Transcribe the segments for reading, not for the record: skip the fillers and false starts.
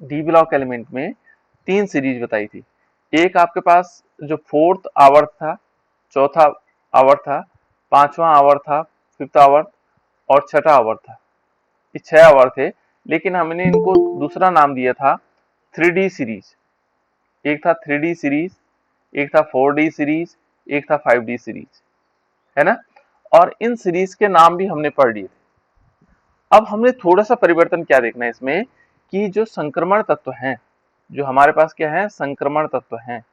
D block element में 3 series बताई थी। एक आपके पास जो फोर्थ आवर्त था, चौथा आवर्त था, पांचवा आवर्त था, फिफ्थ आवर्त और छठा आवर्त था। ये 6 आवर्त थे, लेकिन हमने इनको दूसरा नाम दिया था 3D सीरीज। एक था 3D सीरीज, एक था 4D सीरीज, एक था 5D सीरीज, है ना। और इन सीरीज के नाम भी हमने पढ़ लिए। अब हमने थोड़ा सा परिवर्तन क्या देखना है इसमें, कि जो संक्रमण तत्व हैं, जो हमारे पास क्या है, संक्रमण तत्व हैं।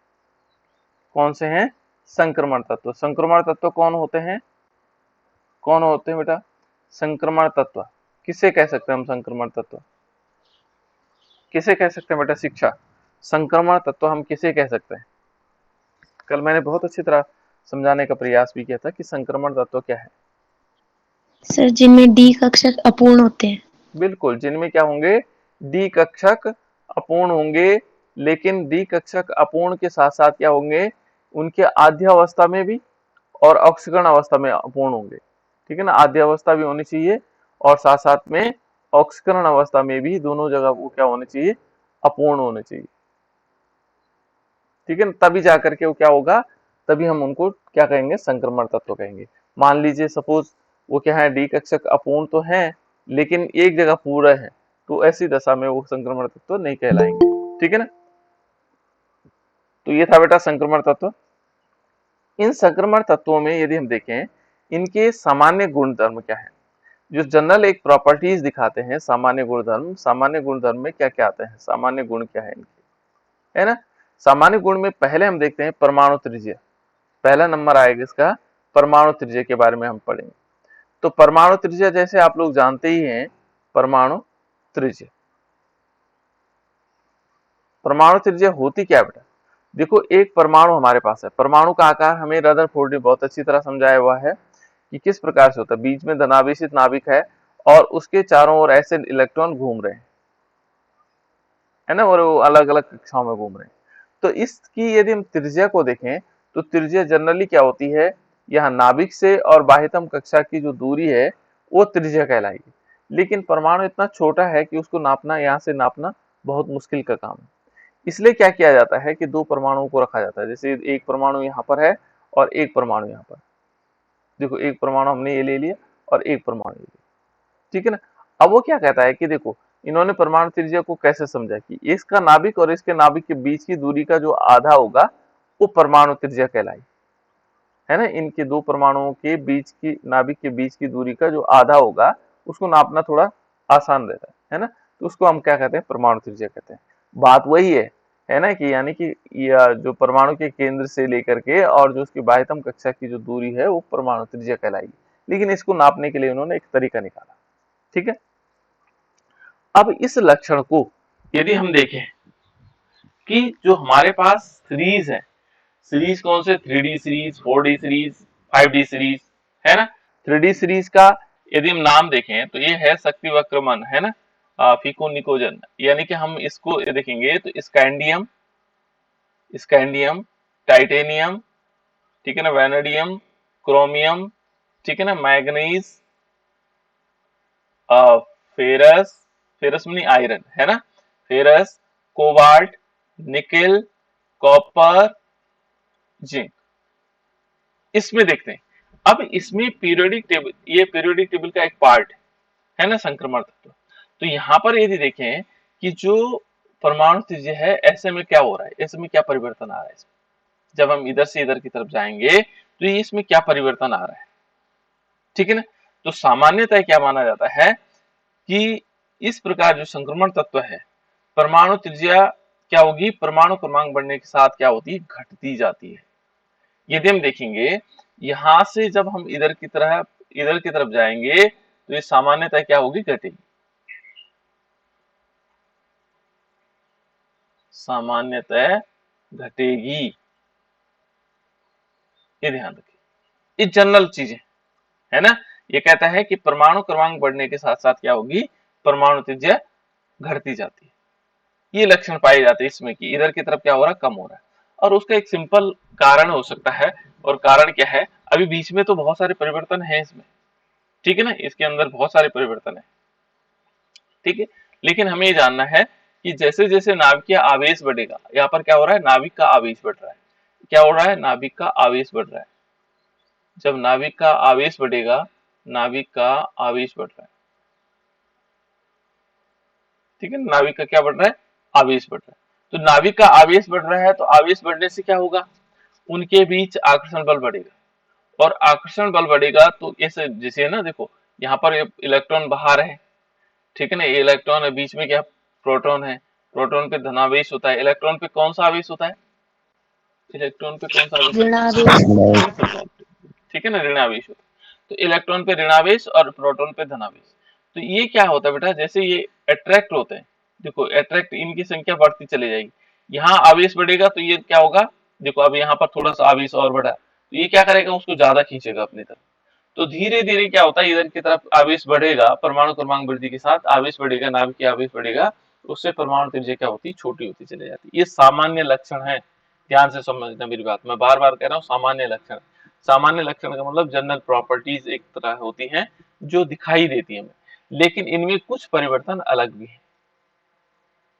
कौन से हैं? संक्रमण तत्व। संक्रमण तत्व कौन होते हैं? कौन होते हैं बेटा? संक्रमण तत्व। किसे कह सकते हैं हम संक्रमण तत्व? किसे कह सकते हैं बेटा? शिक्षा। संक्रमण तत्व हम किसे कह सकते हैं? कल मैंने बहुत अच्छी तरह समझाने का प्रयास भी किया था कि संक्रमण तत्व क्या है। सर जिनमें डी कक्षक अपूर्ण होते हैं। बिल्कुल, जिनमें क्या होंगे? डी कक्षक अपूर्ण होंगे। लेकिन डी कक्षक अपूर्ण के साथ साथ क्या होंगे? उनके आद्यावस्था में भी और ऑक्सीकरण अवस्था में अपूर्ण होंगे। ठीक है ना, आद्यावस्था भी होनी चाहिए और साथ साथ में ऑक्सीकरण अवस्था में भी, दोनों जगह वो क्या होने चाहिए? अपूर्ण होने चाहिए। ठीक है ना, तभी जाकर के वो क्या होगा, तभी हम उनको क्या कहेंगे? संक्रमण तत्व कहेंगे। मान लीजिए सपोज वो क्या है, डी कक्षक अपूर्ण तो है लेकिन एक जगह पूरा है, तो ऐसी दशा में वो संक्रमण तत्व नहीं कहलाएंगे। ठीक है ना। तो ये था बेटा संक्रमण तत्व। इन संक्रमण तत्वों में यदि हम देखें, इनके सामान्य गुणधर्म क्या है? जो जनरल एक प्रॉपर्टीज दिखाते हैं, सामान्य गुणधर्म, सामान्य गुणधर्म में क्या क्या आते हैं? सामान्य गुण क्या है इनके, है ना। सामान्य गुण में पहले हम देखते हैं परमाणु त्रिज्या। पहला नंबर आएगा इसका, परमाणु त्रिज्या के बारे में हम पढ़ेंगे। तो परमाणु त्रिज्या जैसे आप लोग जानते ही हैं, परमाणु त्रिज्या, परमाणु त्रिज्या होती क्या है बेटा? देखो, एक परमाणु हमारे पास है। परमाणु का आकार हमें रदरफोर्ड ने बहुत अच्छी तरह समझाया हुआ है कि किस प्रकार से होता है। बीच में धनावेशित नाभिक है और उसके चारों ओर ऐसे इलेक्ट्रॉन घूम रहे हैं, है ना, और वो अलग अलग कक्षाओं में घूम रहे हैं। तो इसकी यदि हम त्रिज्या को देखें, तो त्रिज्या जनरली क्या होती है, यहाँ नाभिक से और बाह्यतम कक्षा की जो दूरी है वो त्रिज्या कहलाएगी। लेकिन परमाणु इतना छोटा है कि उसको नापना, यहाँ से नापना बहुत मुश्किल का काम है। इसलिए क्या किया जाता है कि दो परमाणुओं को रखा जाता है। जैसे एक परमाणु यहाँ पर है और एक परमाणु यहाँ पर। देखो, एक परमाणु हमने ये ले लिया और एक परमाणु ये लिया। ठीक है ना। अब वो क्या कहता है कि देखो, इन्होंने परमाणु त्रिज्या को कैसे समझा कि इसका नाभिक और इसके नाभिक के बीच की दूरी का जो आधा होगा वो परमाणु त्रिज्या कहलाई, है ना। इनके दो परमाणुओं के बीच की, नाभिक के बीच की दूरी का जो आधा होगा उसको नापना थोड़ा आसान रहता है ना। तो उसको हम क्या कहते हैं? परमाणु त्रिज्या कहते हैं। बात वही है ना, कि यानी कि यह जो परमाणु के केंद्र से लेकर के और जो उसकी बाह्यतम कक्षा की जो दूरी है वो परमाणु त्रिज्या कहलाएगी। लेकिन इसको नापने के लिए उन्होंने एक तरीका निकाला। ठीक है। अब इस लक्षण को यदि हम देखें कि जो हमारे पास सीरीज है, सीरीज कौन से? 3D series, 4D series, 5D series, है ना। 3D सीरीज का यदि हम नाम देखें तो ये है शक्ति वक्रमन, है ना, फीको निकोजन। यानी कि हम इसको देखेंगे तो स्कैंडियम, स्कैंडियम, टाइटेनियम, ठीक है ना, वैनेडियम, क्रोमियम, ठीक है ना, मैग्नीज, फेरस, फेरस में आयरन, है ना, ferrous, cobalt, nickel, copper, zinc, इसमें देखते हैं। अब इसमें पीरियोडिक टेबल, ये पीरियोडिक टेबल का एक पार्ट है ना, संक्रमण तत्व। तो यहाँ पर यदि देखें कि जो परमाणु त्रिज्या है, ऐसे में क्या हो रहा है, ऐसे में क्या परिवर्तन आ रहा है इसमें? जब हम इधर से इधर की तरफ जाएंगे तो ये इसमें क्या परिवर्तन आ रहा है? ठीक है ना। तो सामान्यतः क्या माना जाता है कि इस प्रकार जो संक्रमण तत्व है, परमाणु त्रिज्या क्या होगी? परमाणु क्रमांक बढ़ने के साथ क्या होती है? घटती जाती है। यदि हम देखेंगे यहां से जब हम इधर की तरफ जाएंगे तो ये सामान्यतः क्या होगी? घटेगी। सामान्यतः घटेगी, ये ध्यान रखिए। ये जनरल चीजें है ना। ये कहता है कि परमाणु क्रमांक बढ़ने के साथ साथ क्या होगी? परमाणु त्रिज्या घटती जाती है। ये लक्षण पाए जाते हैं इसमें कि इधर की तरफ क्या हो रहा है? कम हो रहा है। और उसका एक सिंपल कारण हो सकता है, और कारण क्या है? अभी बीच में तो बहुत सारे परिवर्तन है इसमें, ठीक है ना, इसके अंदर बहुत सारे परिवर्तन है, ठीक है। लेकिन हमें ये जानना है कि जैसे जैसे नाभिकीय आवेश बढ़ेगा, यहाँ पर क्या हो रहा है, नाभिक का आवेश बढ़ रहा है। क्या हो रहा है, नाभिक का आवेश बढ़ रहा है। जब नाभिक का आवेश बढ़ेगा, नाभिक का आवेश बढ़ रहा है, ठीक है, नाभिक का क्या बढ़ रहा है, आवेश बढ़ रहा है। तो नाभिक का आवेश बढ़ रहा है, तो आवेश बढ़ने से क्या होगा, उनके बीच आकर्षण बल बढ़ेगा, और आकर्षण बल बढ़ेगा तो ऐसे जैसे ना देखो, यहाँ पर इलेक्ट्रॉन बाहर है, ठीक है ना, ये इलेक्ट्रॉन है, बीच में क्या प्रोटॉन है, प्रोटॉन पे धनावेश होता है, इलेक्ट्रॉन पे कौन सा आवेश होता है, इलेक्ट्रॉन पे कौन सा आवेश ऋणावेश। होता है, ठीक है ना, ऋणावेश होता है। तो इलेक्ट्रॉन पे ऋणावेश और प्रोटॉन पे धनावेश। तो ये क्या होता है बेटा, जैसे ये अट्रैक्ट होते हैं, देखो अट्रैक्ट, इनकी संख्या बढ़ती चली जाएगी, यहाँ आवेश बढ़ेगा तो ये क्या होगा, देखो अब यहाँ पर थोड़ा सा आवेश और बढ़ा, तो ये क्या करेगा, उसको ज्यादा खींचेगा अपनी तरफ। तो धीरे धीरे क्या होता है, इधर की तरफ आवेश बढ़ेगा, परमाणु क्रमांक वृद्धि के साथ आवेश बढ़ेगा, नाभिक की आवेश बढ़ेगा, उससे परमाणु त्रिज्या क्या होती है, छोटी होती चली जाती है। ये सामान्य लक्षण है, ध्यान से समझना मेरी बात, मैं बार बार कह रहा हूँ सामान्य लक्षण। सामान्य लक्षण का मतलब जनरल प्रॉपर्टीज एक तरह होती हैं जो दिखाई देती है हमें, लेकिन इनमें कुछ परिवर्तन अलग भी है,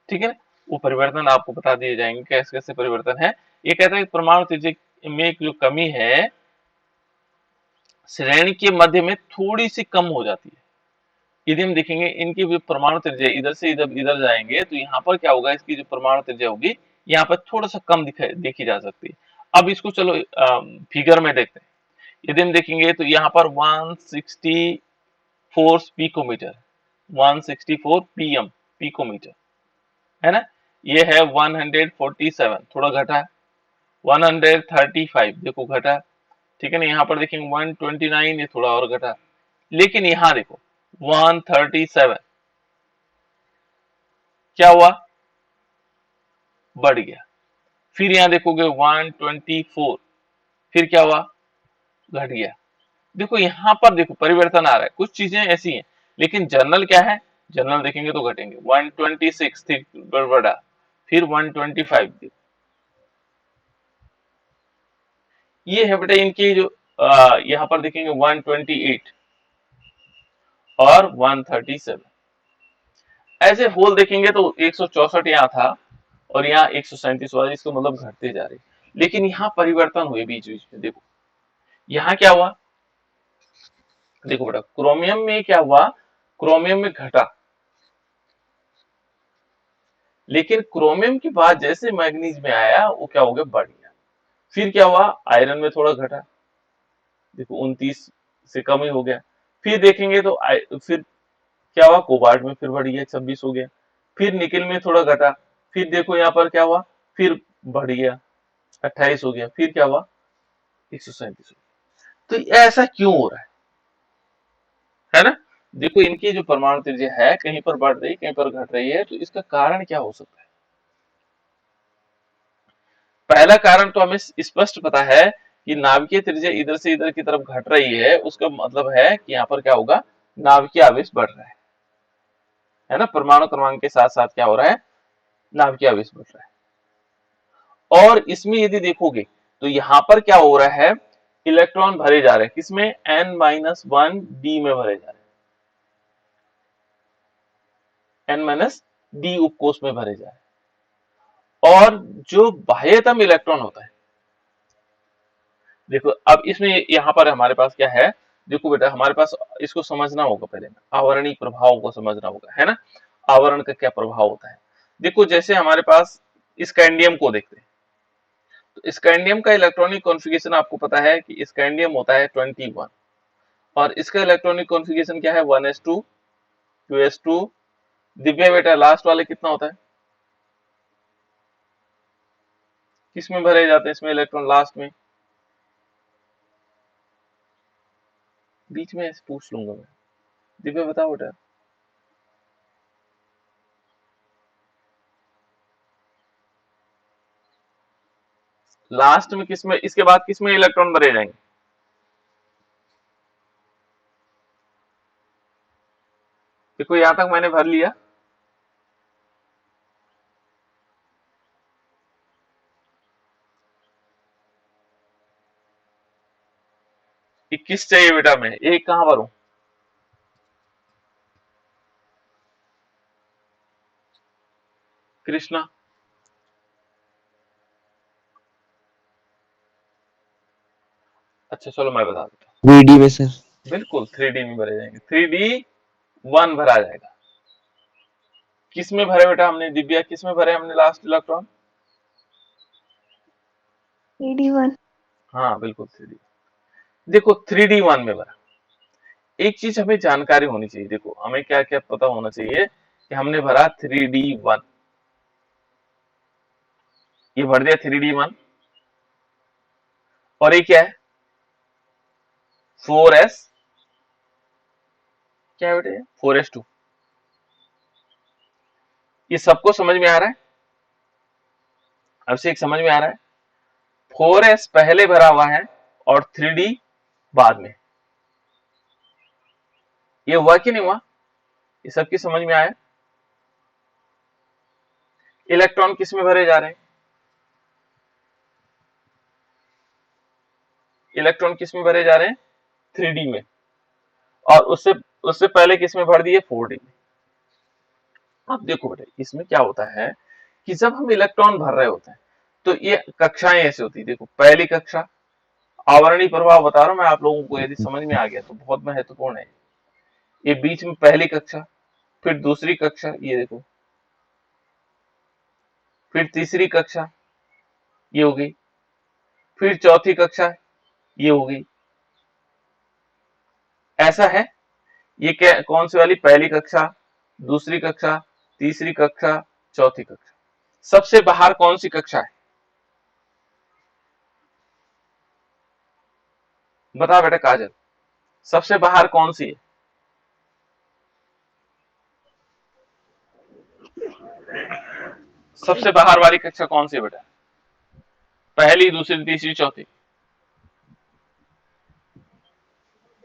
ठीक है ना, वो परिवर्तन आपको बता दिए जाएंगे कैसे कैसे परिवर्तन है। ये कहता है कि परमाणु त्रिज्या में एक जो कमी है, श्रेणी के मध्य में थोड़ी सी कम हो जाती है। यदि हम देखेंगे इनकी भी परमाणु त्रिज्या इधर से इधर इधर जाएंगे तो यहाँ पर क्या होगा, इसकी जो परमाणु त्रिज्या होगी यहाँ पर थोड़ा सा कम देखी जा सकती है। अब इसको चलो फिगर में देखते हैं। यदि हम देखेंगे तो यहाँ पर 164 पिकोमीटर, 164 पीएम पिकोमीटर है ना, ये है 147 थोड़ा घटा, 135 देखो घटा, ठीक है ना, यहाँ पर देखेंगे 129 ये थोड़ा और घटा, लेकिन यहाँ देखो 137 क्या हुआ, बढ़ गया। फिर यहाँ देखोगे 124, फिर क्या हुआ, घट गया। देखो यहाँ पर देखो परिवर्तन आ रहा है, कुछ चीजें ऐसी हैं, लेकिन जनरल क्या है, जनरल देखेंगे तो घटेंगे। 126 थी बढ़ा, फिर 125 थी। ये है बेटा इनकी जो यहाँ पर देखेंगे 128 और 137, ऐसे होल देखेंगे तो 164 यहाँ था और यहाँ 137 हुआ, इसका मतलब घटते जा रहे, लेकिन यहाँ परिवर्तन हुए बीच बीच में। देखो यहाँ क्या हुआ, देखो बेटा क्रोमियम में क्या हुआ, क्रोमियम में घटा, लेकिन क्रोमियम के बाद जैसे मैग्नीज में आया वो क्या हो गया, बढ़ गया। फिर क्या हुआ, आयरन में थोड़ा घटा, देखो 29 से कम ही हो गया। फिर देखेंगे तो फिर क्या हुआ, कोबाल्ट में फिर बढ़ गया, 26 हो गया। फिर निकेल में थोड़ा घटा, फिर देखो यहाँ पर क्या हुआ, फिर बढ़ गया, 28 हो गया। फिर क्या हुआ, 137 हो गया। तो ऐसा क्यों हो रहा है ना, देखो इनकी जो परमाणु त्रिज्या है कहीं पर बढ़ रही कहीं पर घट रही है, तो इसका कारण क्या हो सकता है। पहला कारण तो हमें स्पष्ट पता है कि नाभिकीय त्रिज्या इधर से इधर की तरफ घट रही है, उसका मतलब है कि यहाँ पर क्या होगा, नाभिकीय आवेश बढ़ रहा है ना, परमाणु क्रमांक के साथ साथ क्या हो रहा है, नाभिकीय आवेश बढ़ रहा है। और इसमें यदि देखोगे तो यहाँ पर क्या हो रहा है, इलेक्ट्रॉन भरे जा रहे हैं, किसमें, n-1 डी में भरे जा रहे हैं, n-d उपकोष में भरे जा रहे हैं। और जो बाह्यतम इलेक्ट्रॉन होता है, देखो अब इसमें यहाँ पर हमारे पास क्या है, देखो बेटा हमारे पास इसको समझना होगा, पहले आवरणीय प्रभाव को समझना होगा, है ना, आवरण का क्या प्रभाव होता है। देखो जैसे हमारे पास स्कैंडियम को देखते हैं, तो स्कैंडियम का इलेक्ट्रॉनिक कॉन्फ़िगरेशन आपको पता है कि स्कैंडियम होता है 21, और इसका इलेक्ट्रॉनिक कॉन्फ़िगरेशन क्या है, 1s2 2s2, दिव्या बेटा लास्ट वाले कितना होता है, किसमें भरे जाते हैं इसमें इलेक्ट्रॉन लास्ट में, बीच में ऐसे पूछ लूंगा मैं, दिव्या बताओ बेटा, लास्ट में किसमें, इसके बाद किसमें इलेक्ट्रॉन भरे जाएंगे, देखो यहां तक मैंने भर लिया, कि किस चाहिए बेटा, मैं एक कहां भरूं, कृष्णा, अच्छा चलो मैं बता देता हूँ। 3D में सर। बिल्कुल 3D में भरे जाएंगे, 3D1 भरा जाएगा। किस में भरे बेटा हमने, दिव्या किस में भरे हमने लास्ट इलेक्ट्रॉन? 3D1। हाँ बिल्कुल 3D। देखो 3D1 में भरा। एक चीज हमें जानकारी होनी चाहिए, देखो हमें क्या क्या पता होना चाहिए कि हमने भरा 3D1, ये भर दिया 3D1, और ये क्या है 4s, क्या है बेटे 4s2। ये सबको समझ में आ रहा है? अब से एक समझ में आ रहा है, 4s पहले भरा हुआ है और 3D बाद में। ये हुआ कि नहीं हुआ? ये सबकी समझ में आया? इलेक्ट्रॉन किस में भरे जा रहे हैं? इलेक्ट्रॉन किस में भरे जा रहे हैं? 3D में। और उससे उससे पहले किस में भर दिए? 4D में। अब देखो बेटे इसमें क्या होता है कि जब हम इलेक्ट्रॉन भर रहे होते हैं तो ये कक्षाएं ऐसे होती है। देखो पहली कक्षा आवरणीय प्रभाव बता रहा हूं मैं आप लोगों को, यदि समझ में आ गया तो बहुत महत्वपूर्ण है। ये बीच में पहली कक्षा, फिर दूसरी कक्षा, ये देखो, फिर तीसरी कक्षा, ये हो गई, फिर चौथी कक्षा, ये हो गई। ऐसा है। ये क्या कौन सी वाली? पहली कक्षा, दूसरी कक्षा, तीसरी कक्षा, चौथी कक्षा। सबसे बाहर कौन सी कक्षा है? बता बेटा काजल, सबसे बाहर कौन सी है? सबसे बाहर वाली कक्षा कौन सी है बेटा? पहली, दूसरी, तीसरी, चौथी?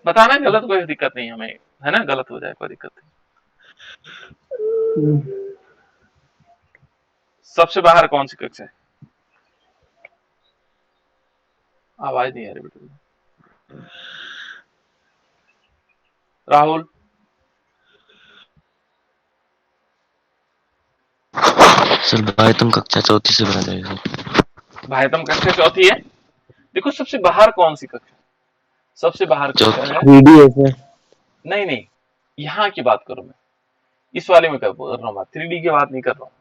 बताना, गलत कोई दिक्कत नहीं हमें, है ना, गलत हो जाए कोई दिक्कत नहीं। सबसे बाहर कौन सी कक्षा है? आवाज नहीं आ रही बेटा। राहुल, सर बाह्यतम कक्षा चौथी से भरा जाएगा। बाह्यतम कक्षा चौथी है। देखो सबसे बाहर कौन सी कक्षा? सबसे बाहर कक्षा है 3D है सर। नहीं नहीं, यहाँ की बात करूं मैं, इस वाले में कर रहा हूँ, 3D की बात नहीं कर रहा हूँ।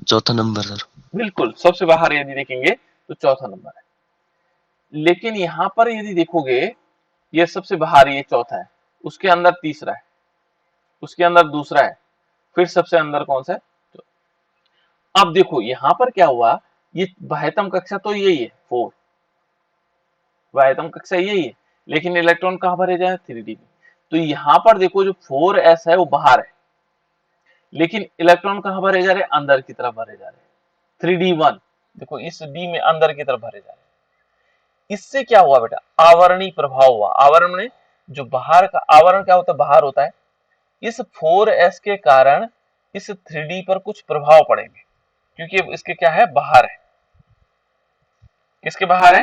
चौथा नंबर सर। बिल्कुल सबसे बाहर यदि देखेंगे तो चौथा नंबर है। लेकिन यहाँ पर यदि देखोगे, ये सबसे बाहर ये चौथा है, उसके अंदर तीसरा है, उसके अंदर दूसरा है, फिर सबसे अंदर कौन सा है? अब देखो यहाँ पर क्या हुआ, ये बाह्यतम कक्षा तो यही है 4, बाह्यतम कक्षा यही है, लेकिन इलेक्ट्रॉन कहाँ भरे जाए? 3D में। तो यहाँ पर देखो जो 4s है वो बाहर है, लेकिन इलेक्ट्रॉन कहाँ भरे जा रहे हैं? अंदर की तरफ भरे जा रहे हैं। 3D1 देखो इस D में अंदर की तरफ भरे जा रहे हैं। इससे क्या हुआ बेटा? आवरणीय प्रभाव हुआ। आवरण में जो बाहर का आवरण क्या होता है? बाहर होता है। इस 4s के कारण इस 3D पर कुछ प्रभाव पड़ेंगे, क्योंकि इसके क्या है? बाहर है। किसके बाहर है?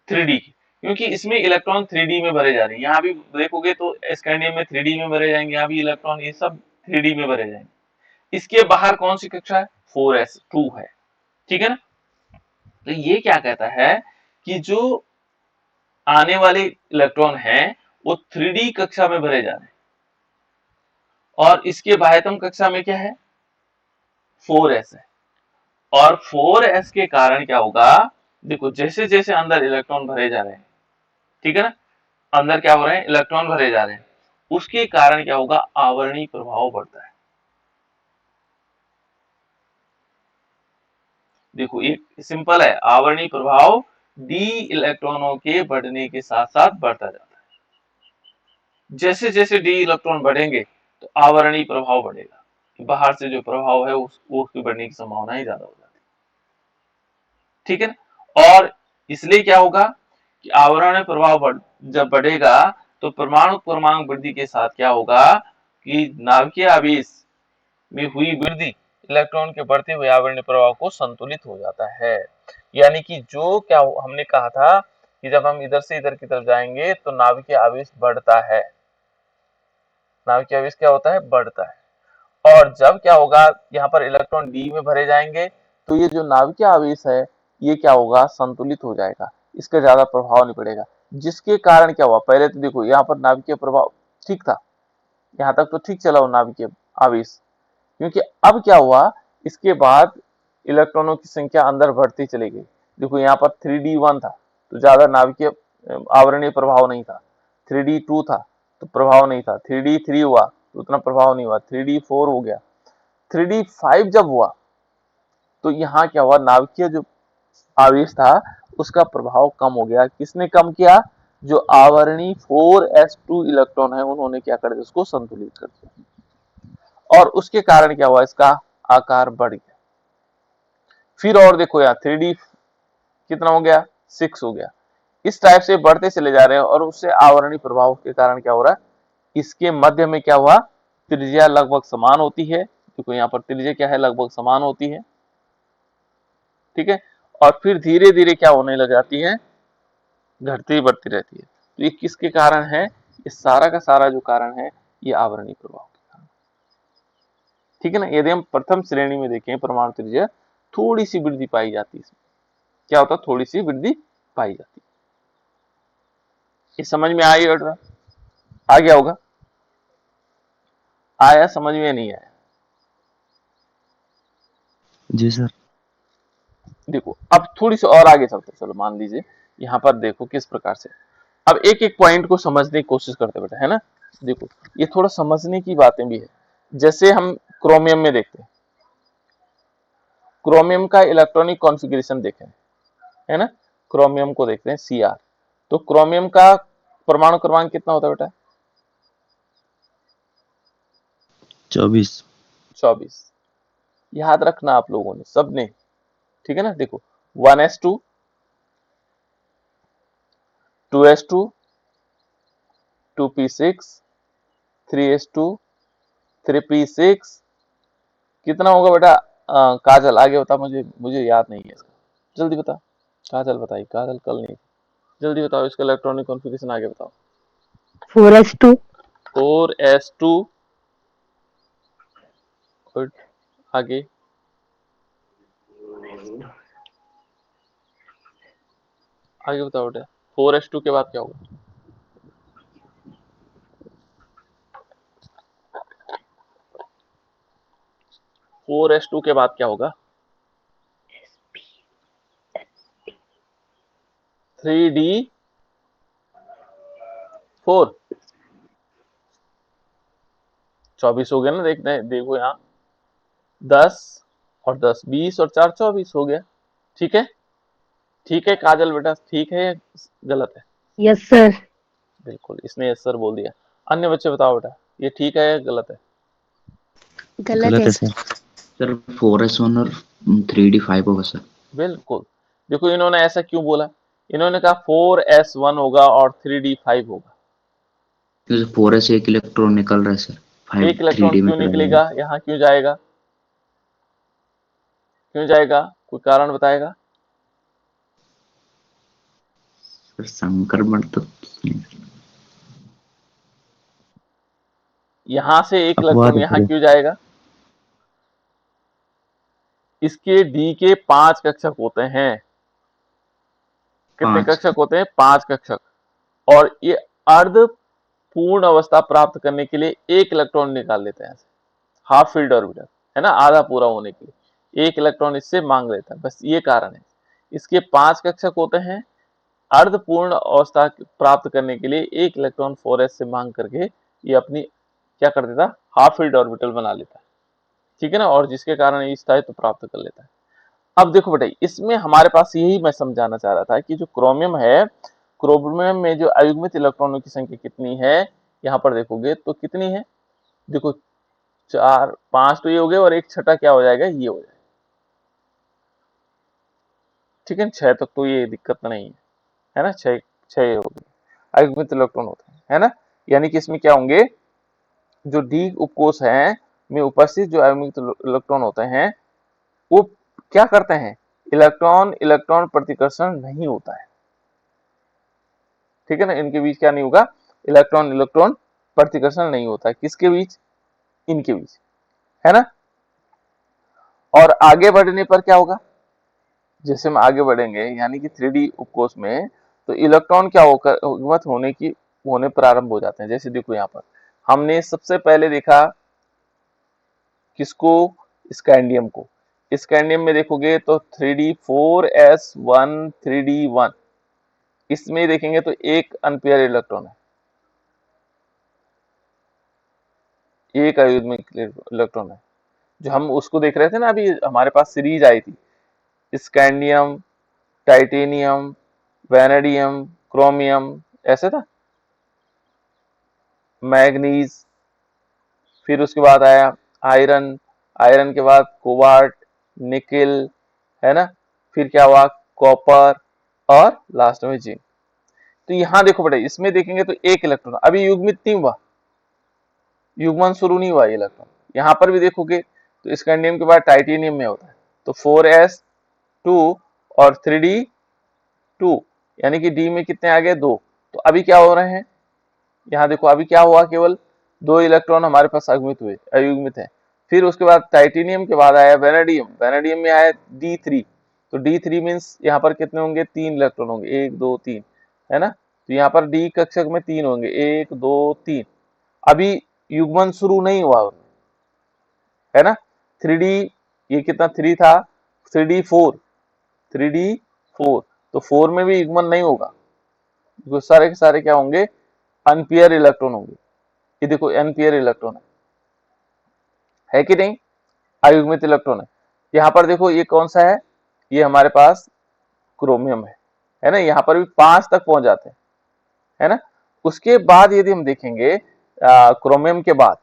3D की, क्योंकि इसमें इलेक्ट्रॉन 3D में भरे जा रहे हैं। यहाँ भी देखोगे तो स्कैंडियम में 3D में भरे जाएंगे, यहाँ भी इलेक्ट्रॉन ये सब 3D में भरे जाएंगे। इसके बाहर कौन सी कक्षा है? 4s2 है, ठीक है ना। तो ये क्या कहता है कि जो आने वाले इलेक्ट्रॉन हैं वो 3D कक्षा में भरे जा रहे हैं, और इसके बाह्यतम कक्षा में क्या है? 4s है। और 4s के कारण क्या होगा? देखो जैसे जैसे अंदर इलेक्ट्रॉन भरे जा रहे हैं, ठीक है ना, अंदर क्या हो रहे हैं? इलेक्ट्रॉन भरे जा रहे हैं, उसके कारण क्या होगा? आवरणीय प्रभाव बढ़ता है। देखो एक सिंपल है, आवरणीय प्रभाव डी इलेक्ट्रॉनों के बढ़ने के साथ साथ बढ़ता जाता है। जैसे जैसे डी इलेक्ट्रॉन बढ़ेंगे तो आवरणीय प्रभाव बढ़ेगा, बाहर से जो प्रभाव है उसकी बढ़ने की संभावना ही ज्यादा हो जाती है, ठीक है ना। और इसलिए क्या होगा कि आवरणीय प्रभाव जब बढ़ेगा तो परमाणु परमाणु वृद्धि के साथ क्या होगा कि नाभिकीय आवेश में हुई वृद्धि इलेक्ट्रॉन के बढ़ते हुए आवरणीय प्रभाव को संतुलित हो जाता है। यानी कि जो क्या हमने कहा था कि जब हम इधर से इधर की तरफ जाएंगे तो नाभिकीय आवेश बढ़ता है। नाभिकीय आवेश क्या होता है? बढ़ता है। और जब क्या होगा, यहाँ पर इलेक्ट्रॉन डी में भरे जाएंगे तो ये जो नाभिकीय आवेश है ये क्या होगा, संतुलित हो जाएगा, इसका ज्यादा प्रभाव नहीं पड़ेगा। जिसके कारण क्या हुआ, पहले तो देखो यहाँ पर नाभिकीय प्रभाव ठीक था, यहाँ तक तो ठीक चला वो नाभिकीय आवेश, क्योंकि अब क्या हुआ, इसके बाद इलेक्ट्रॉनों की संख्या अंदर बढ़ती चली गई। देखो यहाँ पर 3d1 था तो ज्यादा नाभिकीय आवरणीय प्रभाव नहीं था, 3d2 था तो प्रभाव नहीं था, 3d3 हुआ तो उतना प्रभाव नहीं हुआ, 3d4 हो गया, 3d5 जब हुआ तो यहाँ क्या हुआ, नाभिकीय जो आवेश था उसका प्रभाव कम हो गया। किसने कम किया, जो आवरणीय 4s2 इलेक्ट्रॉन है उन्होंने क्या कर दिया, उसको संतुलित कर दिया, और उसके कारण क्या हुआ, इसका आकार बढ़ गया। फिर और देखो यहाँ 3d कितना हो गया, 6 हो गया। इस टाइप से बढ़ते चले जा रहे हैं, और उससे आवरणीय प्रभाव के कारण क्या हो रहा है, इसके मध्य में क्या हुआ, त्रिज्या लगभग समान होती है। देखो यहाँ पर त्रिज्या क्या है, लगभग समान होती है, ठीक है। और फिर धीरे धीरे क्या होने लग जाती है, घटती बढ़ती रहती है। तो ये किसके कारण है, इस सारा का सारा जो कारण है ये आवरणीय प्रभाव के कारण, ठीक है ना। यदि हम प्रथम श्रेणी में देखें परमाणु त्रिज्या, थोड़ी सी वृद्धि पाई जाती है, इसमें क्या होता है, थोड़ी सी वृद्धि पाई जाती है। ये समझ में आई, और आ गया होगा, आया समझ में, नहीं आया? जी सर। देखो अब थोड़ी सी और आगे चलते, चलो मान लीजिए यहाँ पर देखो किस प्रकार से, अब एक एक पॉइंट को समझने की कोशिश करते बेटा, है ना। देखो ये थोड़ा समझने की बातें भी है, जैसे हम क्रोमियम में देखते हैं, क्रोमियम का इलेक्ट्रॉनिक कॉन्फ़िगरेशन देखें, है ना। क्रोमियम को देखते हैं Cr, तो क्रोमियम का परमाणु क्रमांक कितना होता है बेटा, 24। 24। याद रखना आप लोगों ने, सबने, ठीक है ना। देखो 1s2, 2s2, 2p6, 3s2, 3p6, कितना होगा बेटा, काजल आगे बता, मुझे मुझे याद नहीं है इसका, जल्दी बता, काजल बताइए, काजल कल नहीं, जल्दी बताओ इसका इलेक्ट्रॉनिक कॉन्फ़िगरेशन आगे बताओ। 4s2 4s2, गुड, आगे आगे बताओ बेटा, 4s2 के बाद क्या होगा, 4s2 के बाद क्या होगा, 3d4, चौबीस हो गया ना, देखो यहाँ 10 और 10 20 और 4 24 हो गया, ठीक है। ठीक है काजल बेटा, ठीक है या गलत है, यस सर। बिल्कुल इसने यस सर बोल दिया। अन्य बच्चे बताओ बेटा, ये ठीक है या गलत है, गलत है सर। सर। सर 4s1 और 3d5 होगा सर। बिल्कुल। देखो इन्होंने ऐसा क्यों बोला, इन्होंने कहा 4s1 होगा और 3d5 होगा, क्योंकि 4s एक इलेक्ट्रॉन निकल रहा है सर, 5 एक इलेक्ट्रॉन 3d में क्यों चला जाएगा। निकलेगा, यहाँ क्यों जाएगा, क्यों जाएगा, कोई कारण बताएगा। सर संक्रमण तो यहां से एक अपवाद इलेक्ट्रॉन है यहाँ सर। क्यों जाएगा, इसके डी के 5 कक्षक होते हैं, कितने 5। कक्षक होते हैं, 5 कक्षक, और ये अर्ध पूर्ण अवस्था प्राप्त करने के लिए एक इलेक्ट्रॉन निकाल लेते हैं, हाफ फील्ड ऑर्बिटल, है ना, आधा पूरा होने के लिए एक इलेक्ट्रॉन इससे मांग लेता है, बस ये कारण है। इसके 5 कक्षक होते हैं, अर्ध पूर्ण अवस्था प्राप्त करने के लिए एक इलेक्ट्रॉन 4s से मांग करके ये अपनी क्या कर देता, हाफ फील्ड ऑर्बिटल बना लेता है, ठीक है ना, और जिसके कारण ये स्थायित्व प्राप्त कर लेता है। अब देखो बेटा, इसमें हमारे पास यही मैं समझाना चाह रहा था कि जो क्रोमियम है, क्रोमियम में जो अयुग्मित इलेक्ट्रॉनों की संख्या कितनी है, यहाँ पर देखोगे तो कितनी है, देखो 4 5 तो ये हो गए, और एक छठा क्या हो जाएगा, ये हो जाएगा, ठीक है। 6 तक तो ये दिक्कत नहीं है ना, 6 6 हो गए अयुग्मित इलेक्ट्रॉन होते हैं, है ना। यानी कि इसमें क्या होंगे, जो डी उपकोष है में उपस्थित जो अयुग्मित इलेक्ट्रॉन होते हैं वो क्या करते हैं, इलेक्ट्रॉन इलेक्ट्रॉन प्रतिकर्षण नहीं होता है, ठीक है ना, इनके बीच क्या नहीं होगा, इलेक्ट्रॉन इलेक्ट्रॉन प्रतिकर्षण नहीं होता है, किसके बीच, इनके बीच, है ना। और आगे बढ़ने पर क्या होगा, जैसे हम आगे बढ़ेंगे यानी कि 3D उपकोष में, तो इलेक्ट्रॉन क्या होकर युग्मित होने प्रारंभ हो जाते हैं। जैसे देखो यहाँ पर हमने सबसे पहले देखा किसको, स्कैंडियम को। स्कैंडियम में देखोगे तो 3D4s1 3D1, इसमें देखेंगे तो एक अनपेयर इलेक्ट्रॉन है, एक अयुग्मिक इलेक्ट्रॉन है। जो हम उसको देख रहे थे ना, अभी हमारे पास सीरीज आई थी, स्कैंडियम, टाइटेनियम, वैनेडियम, क्रोमियम, ऐसे था, मैग्नीज, फिर उसके बाद आया आयरन, आयरन के बाद कोबाल्ट, निकिल, है ना, फिर क्या हुआ कॉपर, और लास्ट में जिंक। तो यहां देखो बेटा, इसमें देखेंगे तो एक इलेक्ट्रॉन अभी युग्मित नहीं हुआ, युग्मन शुरू नहीं हुआ ये इलेक्ट्रॉन। यहां पर भी देखोगे तो स्कैंडियम के बाद टाइटेनियम में होता है, तो 4s2 और 3d2, यानी कि डी में कितने आ गए, दो। तो अभी क्या हो रहे हैं, यहाँ देखो अभी क्या हुआ, केवल दो इलेक्ट्रॉन हमारे पास अयुग्मित है। फिर उसके बाद टाइटेनियम के बाद आया वेनेडियम, वेनेडियम में आया D3, तो D3 मीन्स यहाँ पर कितने होंगे, तीन इलेक्ट्रॉन होंगे, एक दो तीन, है ना। तो यहाँ पर डी कक्षक में तीन होंगे, एक दो तीन। अभी युग्मन शुरू नहीं हुआ, है ना। 3D, ये कितना 3 था, 3D4, 3D4, तो 4 में भी युग्मन नहीं होगा, तो सारे के सारे क्या होंगे, अनपेयर इलेक्ट्रॉन होंगे। ये देखो अनपेयर इलेक्ट्रॉन है कि नहीं, अयुग्मित इलेक्ट्रॉन है। यहाँ पर देखो ये कौन सा है, ये हमारे पास क्रोमियम है ना। यहाँ पर भी 5 तक पहुंच जाते हैं, है ना। उसके बाद यदि हम देखेंगे क्रोमियम के बाद,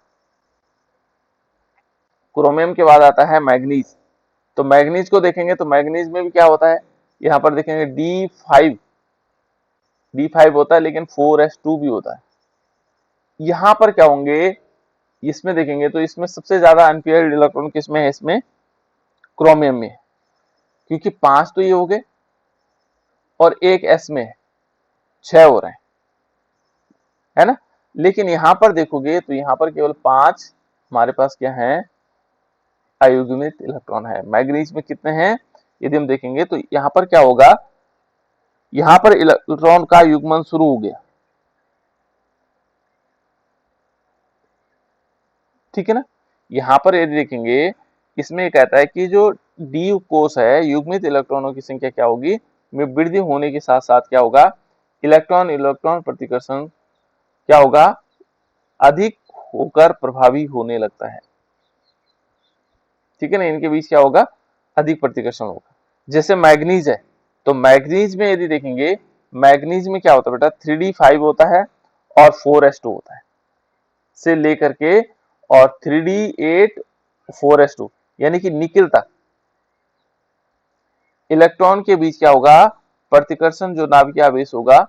क्रोमियम के बाद आता है मैग्नीज। तो मैग्नीज को देखेंगे तो मैग्नीज में भी क्या होता है, यहाँ पर देखेंगे D5 होता है, लेकिन 4s2 भी होता है। यहाँ पर क्या होंगे, इसमें देखेंगे तो इसमें सबसे ज्यादा अनपेयर्ड इलेक्ट्रॉन किसमें है, इसमें क्रोमियम में, क्योंकि 5 तो ये हो गए और एक s में 6 हो रहे हैं, है ना। लेकिन यहां पर देखोगे तो यहाँ पर केवल 5 हमारे पास क्या है, अयुग्मित इलेक्ट्रॉन है। मैग्नीज में कितने हैं, यदि हम देखेंगे तो यहाँ पर क्या होगा, यहाँ पर इलेक्ट्रॉन का युग्मन शुरू हो गया, ठीक है ना। यहाँ पर यदि देखेंगे, इसमें कहता है कि जो डी कोष है, युग्मित इलेक्ट्रॉनों की संख्या क्या होगी, में वृद्धि होने के साथ साथ क्या होगा, इलेक्ट्रॉन इलेक्ट्रॉन प्रतिकर्षण क्या होगा, अधिक होकर प्रभावी होने लगता है, ठीक है ना। इनके बीच क्या होगा, अधिक प्रतिकर्षण होगा। जैसे मैग्नीज है, तो मैग्नीज में यदि देखेंगे, मैग्नीज में क्या होता है बेटा, 3D5 होता है और 4s2 होता है, से लेकर के और 3D8 4s2, यानी कि निकिल तक इलेक्ट्रॉन के बीच क्या होगा, प्रतिकर्षण जो नाभिकीय आवेश होगा,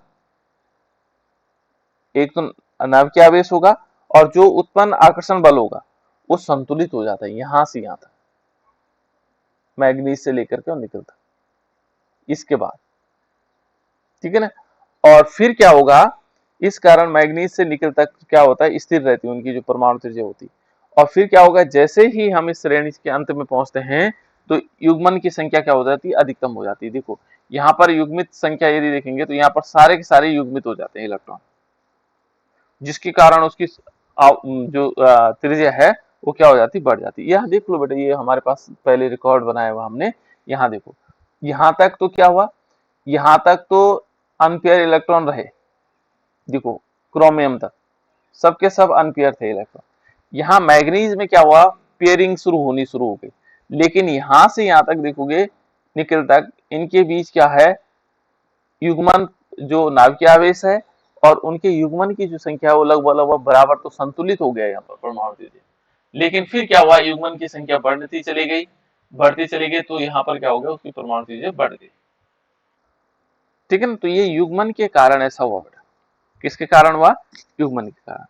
एक तो नाभिकीय आवेश होगा और जो उत्पन्न आकर्षण बल होगा वो संतुलित हो जाता है यहां से यहां तक, मैग्नीज से लेकर के और निकल तक, इसके बाद, ठीक है ना। और फिर क्या होगा, इस कारण मैग्नीज से निकल तक क्या होता है, स्थिर रहती है उनकी जो परमाणु त्रिज्या होती है। और फिर क्या होगा, जैसे ही हम इस श्रेणी के अंत में पहुंचते हैं तो युग्मन की संख्या क्या हो जाती है, अधिकतम हो जाती है। देखो यहाँ पर युग्मित संख्या यदि देखेंगे तो यहाँ पर सारे के सारे युग्मित हो जाते हैं इलेक्ट्रॉन, जिसके कारण उसकी जो त्रिज्या है वो क्या हो जाती, बढ़ जाती है। यह देख लो बेटा, ये हमारे पास पहले रिकॉर्ड बनाया हुआ हमने, यहाँ देखो, यहाँ तक तो क्या हुआ, यहाँ तक तो अनपेयर इलेक्ट्रॉन रहे, देखो क्रोमियम तक सबके सब अनपेयर थे इलेक्ट्रॉन। यहाँ मैग्नीज में क्या हुआ, पेयरिंग शुरू हो गई, लेकिन यहां से यहां तक देखोगे निकल तक, इनके बीच क्या है, युग्मन जो नाभिकीय आवेश है और उनके युग्मन की जो संख्या है वो लगभग बराबर, तो संतुलित हो गया यहाँ पर परमाणु त्रिज्या। लेकिन फिर क्या हुआ, युग्मन की संख्या बढ़ती चली गई, तो यहाँ पर क्या हो गया, उसकी परमाणु त्रिज्या बढ़ गई, ठीक है ना। तो ये युग्मन के कारण ऐसा हुआ बेटा, किसके कारण हुआ, युग्मन के कारण,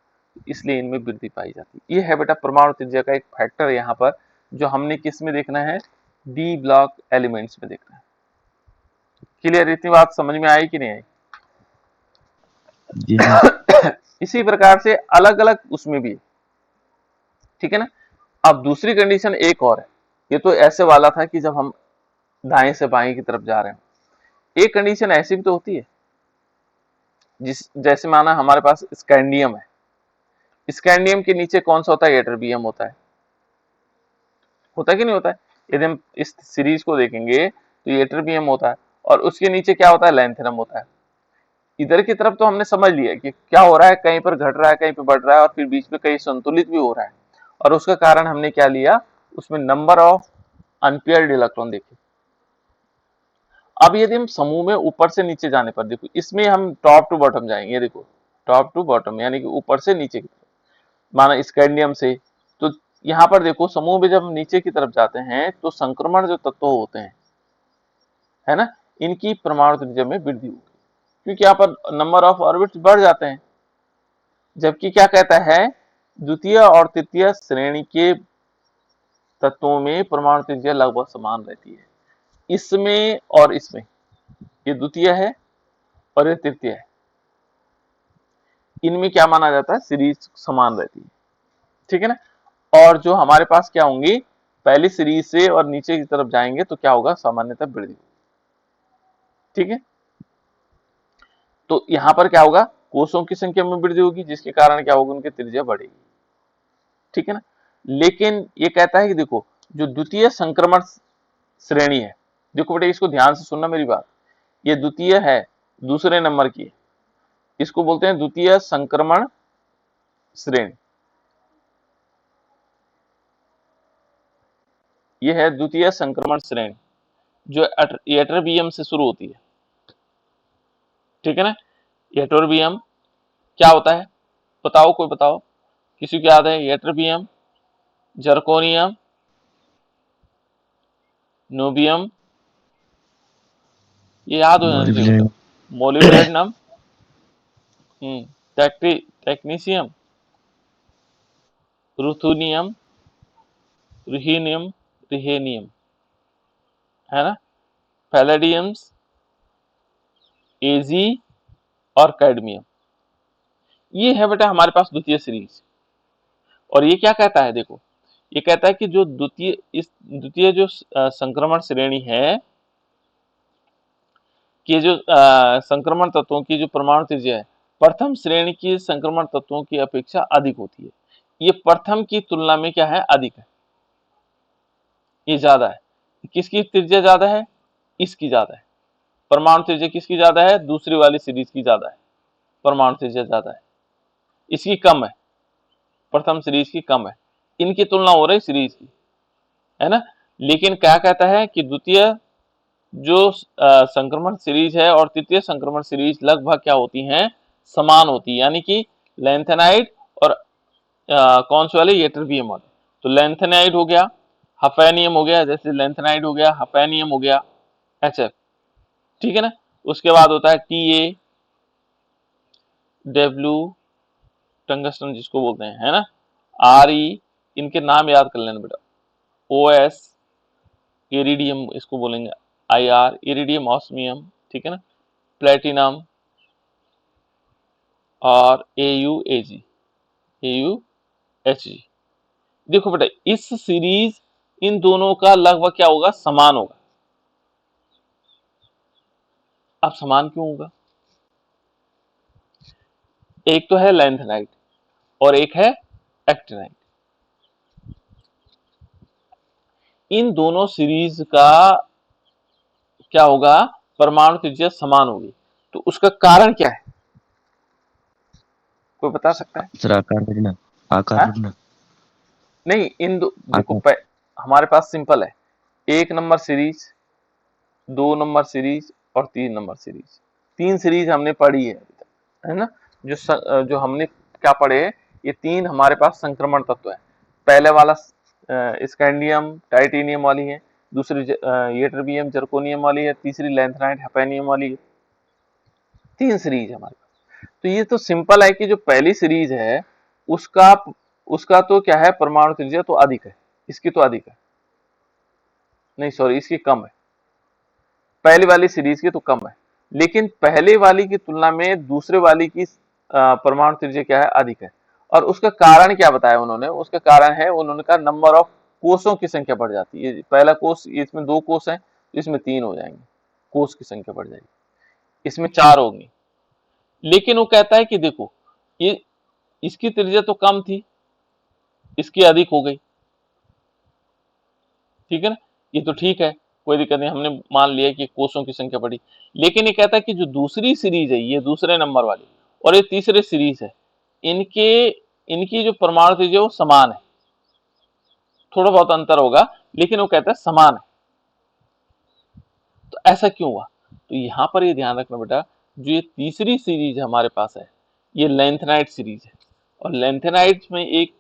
इसलिए इनमें वृद्धि पाई जाती है। ये है बेटा परमाणु त्रिज्या का एक फैक्टर यहाँ पर, जो हमने किस में देखना है, डी ब्लॉक एलिमेंट्स में देखना है। क्लियर, इतनी बात समझ में आई कि नहीं आई। जी सर। इसी प्रकार से अलग अलग उसमें भी, ठीक है ना, अब दूसरी कंडीशन एक और है, ये तो ऐसे वाला था कि जब हम दाएं से बाएं की तरफ जा रहे हैं। एक कंडीशन ऐसी भी तो होती है, जिस जैसे माना हमारे पास स्कैंडियम है, स्कैंडियम के नीचे कौन सा होता है? एटरबियम होता है कि नहीं होता है? यदि हम इस सीरीज को देखेंगे तो ये एटरबियम होता है और उसके नीचे क्या होता है? लैंथेनम होता है। इधर की तरफ तो हमने समझ लिया कि क्या हो रहा है, कहीं पर घट रहा है, कहीं पर बढ़ रहा है और फिर बीच में कहीं संतुलित भी हो रहा है, और उसका कारण हमने क्या लिया? उसमें नंबर ऑफ अनपेयर्ड इलेक्ट्रॉन देखे। अब यदि हम समूह में ऊपर से नीचे जाने पर, देखो इसमें हम टॉप टू बॉटम जाएंगे, देखो टॉप टू बॉटम यानी कि ऊपर से नीचे की तरफ, माना स्कैंडियम से, तो यहाँ पर देखो समूह में जब हम नीचे की तरफ जाते हैं तो संक्रमण जो तत्व होते हैं, है ना, इनकी परमाणु त्रिज्या में वृद्धि होगी, क्योंकि यहाँ पर नंबर ऑफ ऑर्बिट्स बढ़ जाते हैं। जबकि क्या कहता है, द्वितीय और तृतीय श्रेणी के तत्वों में परमाणु त्रिज्या लगभग समान रहती है। इसमें और इसमें, ये द्वितीय है और ये तृतीय है, इनमें क्या माना जाता है? सीरीज समान रहती है, ठीक है ना। और जो हमारे पास क्या होंगी, पहली सीरीज से और नीचे की तरफ जाएंगे तो क्या होगा? सामान्यतः वृद्धि, ठीक है। तो यहां पर क्या होगा? कोषों की संख्या में वृद्धि होगी, जिसके कारण क्या होगा? उनकी त्रिज्या बढ़ेगी, ठीक है ना। लेकिन ये कहता है कि देखो जो द्वितीय संक्रमण श्रेणी है, देखो बेटे इसको ध्यान से सुनना मेरी बात, ये द्वितीय है, दूसरे नंबर की है, इसको बोलते हैं द्वितीय संक्रमण श्रेणी। ये है द्वितीय संक्रमण श्रेणी जो एटरबियम से शुरू होती है, ठीक है ना। एटरबियम क्या होता है? बताओ, कोई बताओ, किसी को याद है? एटरबियम, जर्कोनियम, नोबियम, ये याद हो जाना चाहिए बेटा। मोलिब्डेनम, टेक्नीशियम, रुथुनियम, रुहीनियम, रिहेनियम, है ना, पैलेडियम्स, एजी और कैडमियम, ये है बेटा हमारे पास द्वितीय सीरीज। और ये क्या कहता है? देखो ये कहता है कि जो द्वितीय जो संक्रमण श्रेणी है, कि जो संक्रमण तत्वों की जो परमाणु त्रिज्या है, प्रथम श्रेणी की संक्रमण तत्वों की अपेक्षा अधिक होती है। ये प्रथम की तुलना में क्या है? अधिक है, ये ज्यादा है। किसकी त्रिज्या ज्यादा है? इसकी ज्यादा है। परमाणु त्रिज्या किसकी ज्यादा है? दूसरी वाली सीरीज की ज्यादा है, परमाणु त्रिज्या ज्यादा है, इसकी कम है, प्रथम सीरीज की कम है, इनकी तुलना हो रही सीरीज की, है ना। लेकिन क्या कहता है कि द्वितीय जो संक्रमण सीरीज है और तृतीय संक्रमण सीरीज लगभग क्या होती हैं? समान होती है, यानी कि लैंथेनाइड और कौन से वाले? एटरबियम वाले। तो लैंथेनाइड हो गया, हफेनियम हो गया, जैसे लैंथेनाइड हो गया, हफेनियम हो गया, HF, ठीक है ना। उसके बाद होता है TA, डब्ल्यू, टंगस्टन जिसको बोलते हैं, है ना, RE, इनके नाम याद कर लेना बेटा। OS, इरिडियम इसको बोलेंगे, IR, इरिडियम ऑस्मियम, ठीक है ना, प्लेटिनम और AUAG, AUHG। देखो बेटा इस सीरीज इन दोनों का लगभग क्या होगा? समान होगा। अब समान क्यों होगा? एक तो है लैंथेनाइड और एक है एक्टिनाइड, इन दोनों सीरीज का क्या होगा? परमाणु त्रिज्या समान होगी। तो उसका कारण क्या है? कोई बता सकता है? सर आकार बढ़ना, आकार हा? बढ़ना, नहीं, इन दो देखो आकार। हमारे पास सिंपल है, 1 नंबर सीरीज, 2 नंबर सीरीज और 3 नंबर सीरीज। 3 सीरीज हमने पढ़ी है ना। जो हमने क्या पढ़े, ये 3 हमारे पास संक्रमण तत्व है। पहले वाला स्कैंडियम टाइटेनियम वाली है, दूसरी एटरबियम जर्कोनियम वाली है, तीसरी लैंथेनाइड हफेनियम वाली है। 3 सीरीज हमारे पास। तो ये तो सिंपल है कि जो पहली सीरीज है उसका उसका तो क्या है? परमाणु त्रिज्या तो अधिक है, इसकी तो अधिक है, नहीं सॉरी इसकी कम है, पहली वाली सीरीज की तो कम है। लेकिन पहले वाली की तुलना में दूसरे वाली की परमाणु त्रिज्या क्या है? अधिक है। और उसका कारण क्या बताया उन्होंने, उसका कारण है उन्होंने कहा नंबर ऑफ कोषों की संख्या बढ़ जाती है। पहला कोष, इसमें 2 कोष हैं, इसमें 3 हो जाएंगे, कोष की संख्या बढ़ जाएगी, इसमें 4 होंगी। लेकिन वो कहता है कि देखो ये इसकी त्रिज्या तो कम थी, इसकी अधिक हो गई, ठीक है ना, ये तो ठीक है, कोई दिक्कत नहीं, हमने मान लिया कि कोषों की संख्या बढ़ी। लेकिन ये कहता है कि जो दूसरी सीरीज है, ये दूसरे नंबर वाली और ये तीसरे सीरीज है, इनके इनकी जो परमाणु त्रिज्या वो समान है, थोड़ा बहुत अंतर होगा लेकिन वो कहता है समान है। तो ऐसा क्यों हुआ? तो यहां पर ये ध्यान रखना बेटा, जो ये तीसरी सीरीज हमारे पास है, ये लेंथेनाइट सीरीज है, और लेंथेनाइट में एक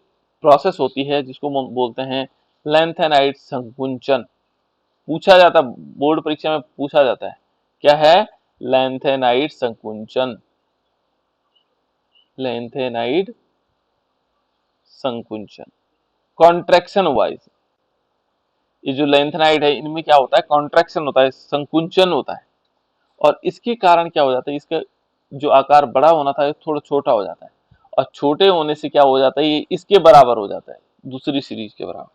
प्रोसेस होती है जिसको हम बोलते हैं लेंथेनाइट संकुंचन। पूछा जाता, बोर्ड परीक्षा में पूछा जाता है, क्या है? लेंथेनाइट संकुंचन, लेंथेनाइट संकुंचन, कॉन्ट्रैक्शन वाइज। ये जो लेंथेनाइट है, इनमें क्या होता है? कॉन्ट्रैक्शन होता है, संकुंचन होता है, और इसके कारण क्या हो जाता है, इसका जो आकार बड़ा होना था थोड़ा छोटा हो जाता है, और छोटे होने से क्या हो जाता है, ये इसके बराबर हो जाता है, दूसरी सीरीज के बराबर।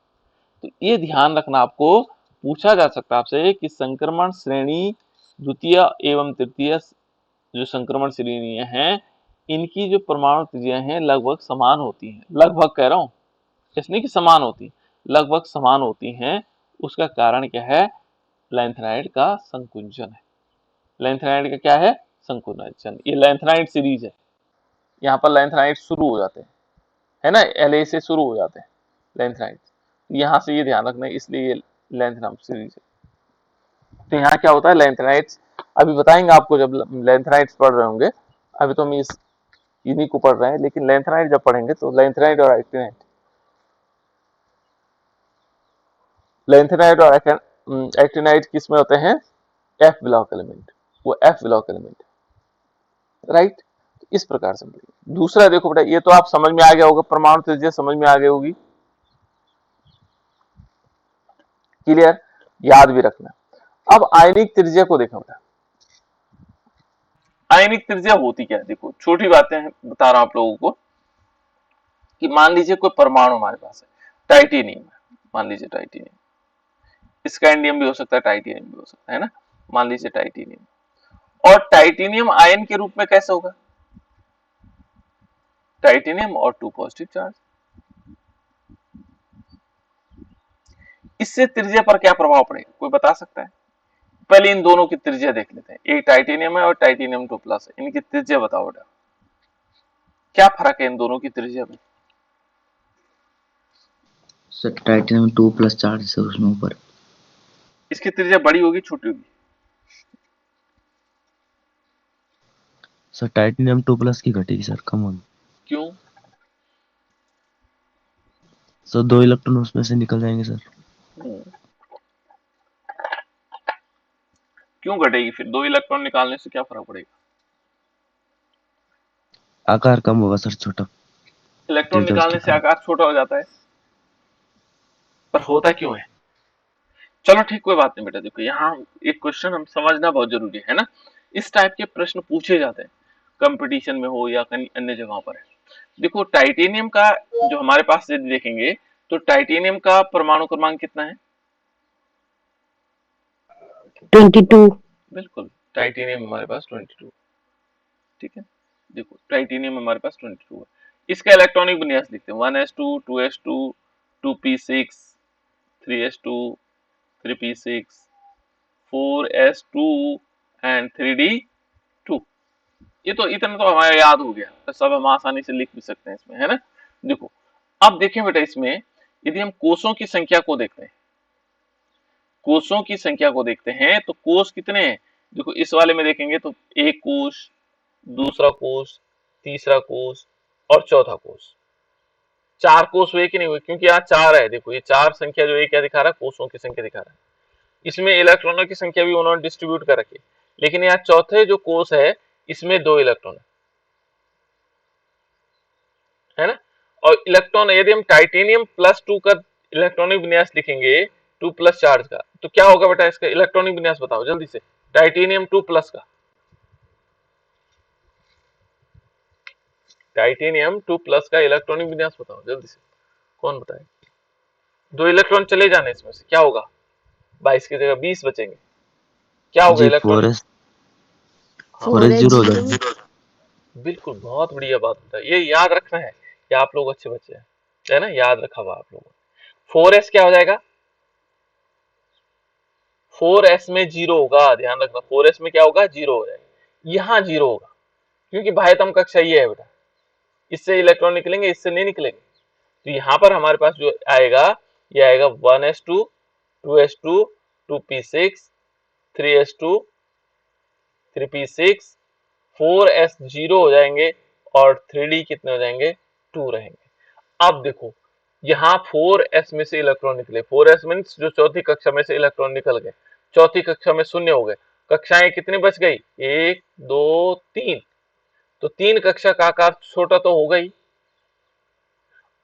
तो ये ध्यान रखना, आपको पूछा जा सकता है आपसे कि संक्रमण श्रेणी द्वितीय एवं तृतीय जो संक्रमण श्रेणियां हैं, इनकी जो परमाणु त्रिज्याएं हैं लगभग समान होती हैं। लगभग कह रहा हूं, इसलिए कि समान होती, लगभग समान होती हैं। उसका कारण क्या है? लेंथेनाइट का संकुंचन है। लेंथेनाइट का क्या है? संकुंचन। ये लेंथेनाइट सीरीज है, यहाँ पर लेंथेनाइट शुरू हो जाते हैं, है ना, La से शुरू हो जाते हैं लेंथेनाइट, यहाँ से ये ध्यान रखना है, इसलिए ये लेंथेनाइट सीरीज है। तो यहाँ क्या होता है, लेंथेनाइट्स अभी बताएंगे आपको जब लेंथेनाइट्स पढ़ रहे होंगे, अभी तो हम इन्हीं को पढ़ रहे हैं, लेकिन लेंथेनाइट जब पढ़ेंगे तो लेंथेनाइट और एक्टिनाइट, लेंथेनाइट और एक्टिनाइट किस में होते हैं? एफ ब्लॉक एलिमेंट, वो एफ ब्लॉक एलिमेंट, राइट। इस प्रकार से दूसरा देखो बेटा, ये तो आप समझ में आ गया होगा, परमाणु त्रिज्या समझ में आ गई होगी, क्लियर, याद भी रखना। अब आयनिक त्रिज्या को देखो बेटा, आयनिक त्रिज्या होती क्या है? देखो छोटी बातें हैं बता रहा हूं आप लोगों को, कि मान लीजिए कोई परमाणु हमारे पास है, टाइटेनियम है, मान लीजिए टाइटेनियम, स्कैंडियम भी हो सकता है, टाइटेनियम भी हो सकता है ना, मान लीजिए टाइटेनियम, और टाइटेनियम आयन के रूप में कैसे होगा? टाइटेनियम और 2 पॉजिटिव चार्ज। इससे त्रिज्या पर क्या प्रभाव पड़ेगा, कोई बता सकता है? पहले इन दोनों की त्रिज्या देख लेते हैं, एक टाइटेनियम है और टाइटेनियम 2 प्लस है, इनकी त्रिज्या बताओ बेटा, क्या फर्क है इन दोनों की त्रिज्या में? सर टाइटेनियम 2+ चार्ज है उसमें ऊपर। इसकी त्रिज्या बड़ी होगी छोटी होगी? सर टाइटेनियम 2+ की घटेगी सर, कम होगी। क्यों? सर 2 इलेक्ट्रॉन उसमें से निकल जाएंगे सर। क्यों घटेगी फिर? 2 इलेक्ट्रॉन निकालने से क्या फर्क पड़ेगा? आकार कम होगा सर, छोटा। इलेक्ट्रॉन निकालने से आकार छोटा हो जाता है, पर होता क्यों है? चलो ठीक, कोई बात नहीं बेटा, देखो यहाँ एक क्वेश्चन हम समझना बहुत जरूरी है ना, इस टाइप के प्रश्न पूछे जाते हैं, कंपटीशन में हो या कहीं अन्य जगहों पर है। देखो टाइटेनियम का जो हमारे पास यदि देखेंगे, तो टाइटेनियम का परमाणु क्रमांक कितना है? 22। बिल्कुल, टाइटेनियम हमारे पास 22, ठीक है। देखो टाइटेनियम हमारे पास 22 है। इसका इलेक्ट्रॉनिक विन्यास लिखते हैं, 1s2 2s2 2p6 3s2 3p6 4s2 and 3d2। ये तो इतना तो हमारा याद हो गया, तो सब हम आसानी से लिख भी सकते हैं इसमें, है ना। देखो अब देखें बेटा, इसमें यदि हम कोषों की संख्या को देखते हैं, कोषों की संख्या को देखते हैं, तो कोष कितने हैं? देखो इस वाले में देखेंगे तो एक कोष, दूसरा कोष, तीसरा कोष और चौथा कोष। 4 कोष हुए कि नहीं हुए? क्योंकि यहाँ 4 है, देखो ये 4 संख्या जो है क्या दिखा रहा है? कोषों की संख्या दिखा रहा है। इसमें इलेक्ट्रॉनों की संख्या भी उन्होंने डिस्ट्रीब्यूट कर रखी, लेकिन यहाँ चौथे जो कोष है इसमें 2 इलेक्ट्रॉन है ना। और इलेक्ट्रॉन यदि हम टाइटेनियम +2 का इलेक्ट्रॉनिक विन्यास लिखेंगे 2+ चार्ज का, तो क्या होगा बेटा? इसका इलेक्ट्रॉनिक विन्यास बताओ जल्दी से, टाइटेनियम 2+ का। टाइटेनियम 2+ का इलेक्ट्रॉनिक विन्यास बताओ जल्दी से, कौन बताए? 2 इलेक्ट्रॉन चले जाने इसमें से क्या होगा? 22 की जगह 20 बचेंगे, क्या होगा जी इलेक्ट्रॉनिक? 4s है 0 हो जीरो। जाएगा। बिल्कुल, बहुत बढ़िया बात बताई, ये याद रखना है कि आप लोग अच्छे बच्चे हैं, है ना, याद रखा हुआ आप लोगों ने। 4s क्या हो जाएगा? 4s में 0 होगा, ध्यान रखना, 4s में क्या होगा? 0 हो जाएगा, यहाँ 0 होगा क्योंकि बाह्यतम कक्षा ये है बेटा, इससे इलेक्ट्रॉन निकलेंगे, इससे नहीं निकलेंगे। तो यहाँ पर हमारे पास जो आएगा, ये आएगा 1s2 2s2 2p6 3s2 3p6 4s 0 हो जाएंगे और 3d कितने हो जाएंगे? 2 रहेंगे। अब देखो यहाँ 4s में से इलेक्ट्रॉन निकले, 4s मीन्स जो चौथी कक्षा में से इलेक्ट्रॉन निकल गए, चौथी कक्षा में शून्य हो गए, कक्षाएं कितनी बच गई? 1 2 3। तो 3 कक्षा का आकार छोटा तो होगा ही,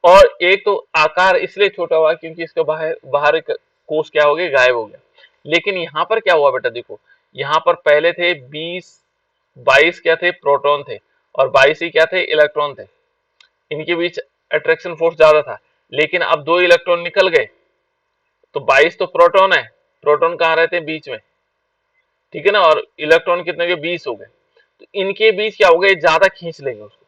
और एक तो आकार इसलिए छोटा हुआ क्योंकि इसका बाहर कोष क्या हो गया? गायब हो गया। लेकिन यहाँ पर क्या हुआ बेटा? देखो यहाँ पर पहले थे 22 क्या थे? प्रोटॉन थे, और 22 ही क्या थे? इलेक्ट्रॉन थे। इनके बीच अट्रैक्शन फोर्स ज्यादा था, लेकिन अब 2 इलेक्ट्रॉन निकल गए, तो 22 तो प्रोटॉन है, प्रोटॉन कहाँ रहते हैं? बीच में, ठीक है ना, और इलेक्ट्रॉन कितने हो गए? 20 हो गए। तो इनके बीच क्या हो गए? ज्यादा खींच लेंगे उसको,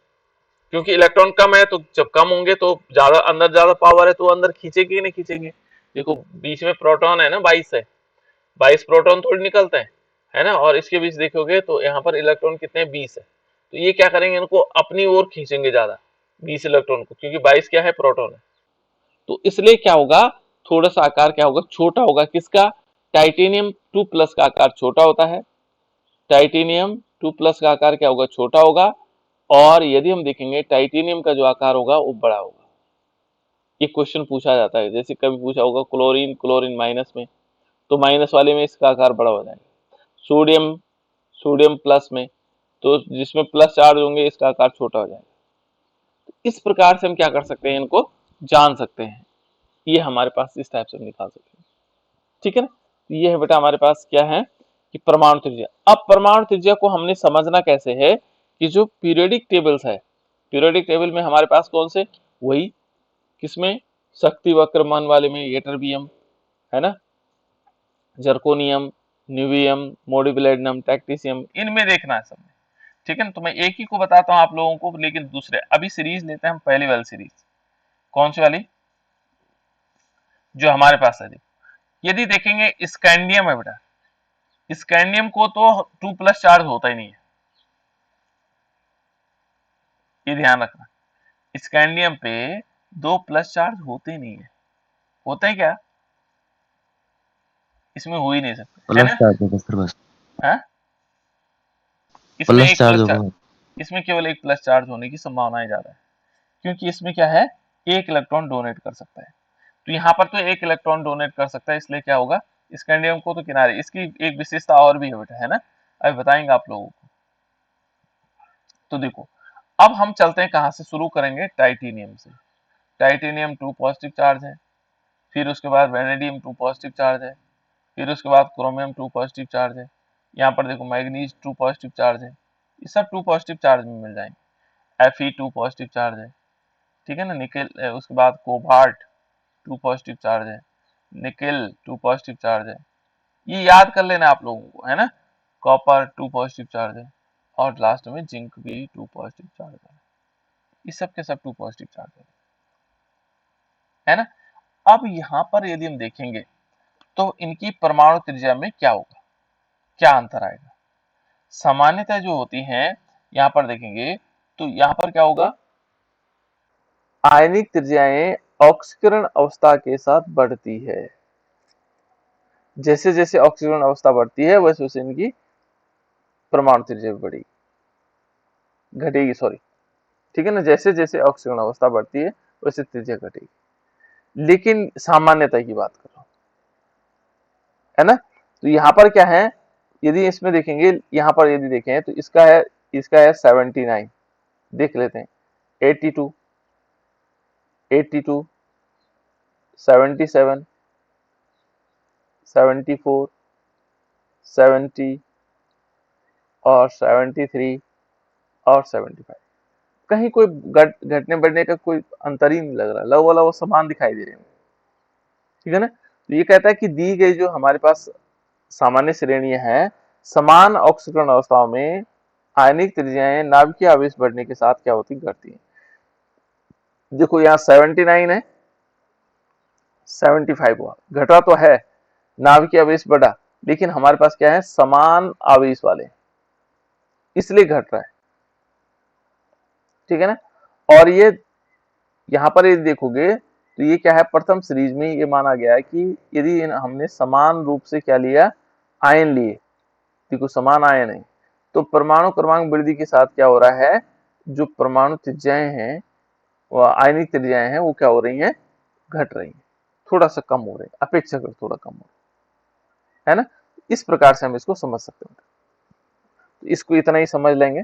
क्योंकि इलेक्ट्रॉन कम है, तो जब कम होंगे तो ज्यादा अंदर, ज्यादा पावर है तो अंदर खींचेंगे कि नहीं खींचेंगे? देखो बीच में प्रोटॉन है ना, 22 है, 22 प्रोटॉन थोड़ी निकलते हैं, है ना, और इसके बीच देखोगे तो यहाँ पर इलेक्ट्रॉन कितने हैं? 20 है। तो ये क्या करेंगे? इनको अपनी ओर खींचेंगे ज्यादा, 20 इलेक्ट्रॉन को, क्योंकि 22 क्या है? प्रोटॉन है। तो इसलिए क्या होगा? थोड़ा सा आकार क्या होगा? छोटा होगा। किसका? टाइटेनियम 2+ का आकार छोटा होता है, टाइटेनियम 2+ का आकार क्या होगा? छोटा होगा। और यदि हम देखेंगे टाइटेनियम का जो आकार होगा वो बड़ा होगा। ये क्वेश्चन पूछा जाता है, जैसे कभी पूछा होगा क्लोरीन, क्लोरीन माइनस में, तो माइनस वाले में इसका आकार बड़ा हो जाएगा। सोडियम, सोडियम प्लस में, तो जिसमें प्लस चार्ज होंगे इसका आकार छोटा हो जाएगा। तो इस प्रकार से हम क्या कर सकते हैं? इनको जान सकते हैं, ये हमारे पास इस टाइप से हम निकाल सकते हैं, ठीक है ना। तो ये है बेटा हमारे पास क्या है कि परमाणु त्रिज्या। अब परमाणु त्रिज्या को हमने समझना कैसे है कि जो पीरियोडिक टेबल्स है, पीरियोडिक टेबल में हमारे पास कौन से? वही किसमें? शक्ति वक्र मान वाले में, यटरबियम, है ना, जर्कोनियम, न्यूबियम, मोलिब्डेनम, टेक्टिशियम, इनमें देखना है सब, ठीक है ना। तो मैं एक ही को बताता हूँ आप लोगों को, लेकिन दूसरे अभी सीरीज लेते हैं हम, पहली वाली सीरीज कौन सी वाली? जो हमारे पास है। यदि देखेंगे स्कैंडियम है बेटा, स्कैंडियम को तो 2+ चार्ज होता ही नहीं है, ये ध्यान रखना, स्कैंडियम पे 2+ चार्ज होते ही नहीं है, होते हैं क्या? इसमें हो ही नहीं सकते, है प्लस ना। चार्ज होगा सर बस। हाँ? इसमें प्लस एक चार्ज प्लस होगा। चार्ज, इसमें केवल एक प्लस चार्ज होने की संभावना ज्यादा है, क्योंकि इसमें क्या है? एक इलेक्ट्रॉन डोनेट कर सकता है। तो यहाँ पर तो एक इलेक्ट्रॉन डोनेट कर सकता है, इसलिए क्या होगा? स्कैंडियम को तो किनारे, इसकी एक विशेषता और भी है बेटा, है ना, अभी बताएंगे आप लोगों को। तो देखो अब हम चलते हैं, कहाँ से शुरू करेंगे? टाइटेनियम से। टाइटेनियम 2 पॉजिटिव चार्ज है, फिर उसके बाद वेनेडियम 2 पॉजिटिव चार्ज है, फिर उसके बाद क्रोमियम 2 पॉजिटिव चार्ज है, यहाँ पर देखो मैग्नीज 2 पॉजिटिव चार्ज है, ये सब 2 पॉजिटिव चार्ज में मिल जाएंगे। Fe 2 पॉजिटिव चार्ज है, ठीक है ना, निकेल, उसके बाद कोबाल्ट 2 पॉजिटिव चार्ज है, निकेल 2 पॉजिटिव चार्ज है, ये याद कर लेना आप लोगों को, है ना। कॉपर 2 पॉजिटिव चार्ज है, और लास्ट में जिंक भी 2 पॉजिटिव चार्ज है, ये सब के सब 2 पॉजिटिव चार्ज है ना। अब यहाँ पर यदि हम देखेंगे तो इनकी परमाणु त्रिज्या में क्या होगा, क्या अंतर आएगा? सामान्यतः जो होती हैं, यहाँ पर देखेंगे तो यहाँ पर क्या होगा? आयनिक त्रिज्याएं ऑक्सीकरण अवस्था के साथ बढ़ती है, जैसे जैसे ऑक्सीकरण अवस्था बढ़ती है वैसे वैसे इनकी परमाणु त्रिज्या भी बढ़ेगी, घटेगी, सॉरी, ठीक है ना, जैसे जैसे ऑक्सीकरण अवस्था बढ़ती है वैसे त्रिज्या घटेगी, लेकिन सामान्यता की बात कर रहा हूं, है ना। तो यहाँ पर क्या है? यदि इसमें देखेंगे, यहाँ पर यदि देखें तो इसका है 79, देख लेते हैं, 82, 82, 77, 74, 70 और 73 और 75, कहीं कोई घटने बढ़ने का कोई अंतर ही नहीं लग रहा, लगभग समान दिखाई दे रहे हैं, ठीक है ना। तो ये कहता है कि दी गई जो हमारे पास सामान्य श्रेणियां हैं, समान ऑक्सीकरण अवस्थाओं में आयनिक त्रिज्याएं नाभिकीय आवेश बढ़ने के साथ क्या होती, घटती हैं। देखो यहाँ 79 है, 75 हुआ, घटा तो है, नाभिकीय आवेश बढ़ा, लेकिन हमारे पास क्या है, समान आवेश वाले, इसलिए घट रहा है, ठीक है ना। और ये यहाँ पर यदि देखोगे तो ये क्या है, प्रथम सीरीज में ये माना गया है कि यदि हमने समान रूप से क्या लिया, आयन लिए, देखो समान आयन है, तो परमाणु क्रमांक वृद्धि के साथ क्या हो रहा है, जो परमाणु त्रिज्याएं हैं, वह आयनिक त्रिज्याएं हैं, वो क्या हो रही हैं, घट रही हैं, थोड़ा सा कम हो रही है, अपेक्षाकृत थोड़ा कम हो रही है ना। इस प्रकार से हम इसको समझ सकते हैं, तो इसको इतना ही समझ लेंगे।